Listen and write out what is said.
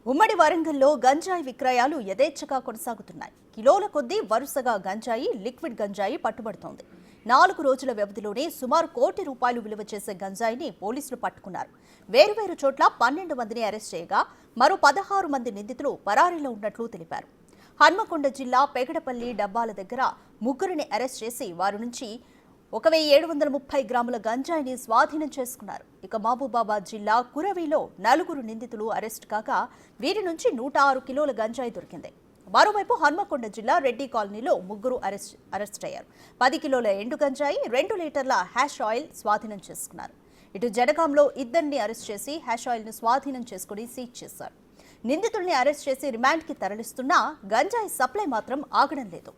ఉమ్మడి వరంగల్లో గంజాయి విక్రయాలు యథేచ్ఛగా కొనసాగుతున్నాయి. కిలోల కొద్దీ వరుసగా గంజాయి, లిక్విడ్ గంజాయి పట్టుబడుతోంది. 4 రోజుల వ్యవధిలోనే సుమారు ₹1 కోటి విలువ చేసే గంజాయిని పోలీసులు పట్టుకున్నారు. వేరువేరు చోట్ల 12 మందిని అరెస్ట్ చేయగా మరో 16 మంది నిందితులు పరారీలో ఉన్నట్లు తెలిపారు. హన్మకొండ జిల్లా పెగడపల్లి డబ్బాల దగ్గర ముగ్గురిని అరెస్ట్ చేసి వారి నుంచి 1730 గ్రాముల గంజాయిని స్వాధీనం చేసుకున్నారు. ఇక మహబూబాబాద్ జిల్లా కురవిలో 4 నిందితులు అరెస్ట్ కాగా వీరి నుంచి 106 కిలోల గంజాయి దొరికింది. మరోవైపు హన్మకొండ జిల్లా రెడ్డి కాలనీలో ముగ్గురు అరెస్ట్ అయ్యారు. 10 కిలోల ఎండు గంజాయి, 2 లీటర్ల హ్యాష్ ఆయిల్ స్వాధీనం చేసుకున్నారు. ఇటు జనగాంలో ఇద్దరిని అరెస్ట్ చేసి హ్యాష్ ఆయిల్ ను స్వాధీనం చేసుకుని సీజ్ చేశారు. నిందితుల్ని అరెస్ట్ చేసి రిమాండ్ కి తరలిస్తున్నా గంజాయి సప్లై మాత్రం ఆగడం లేదు.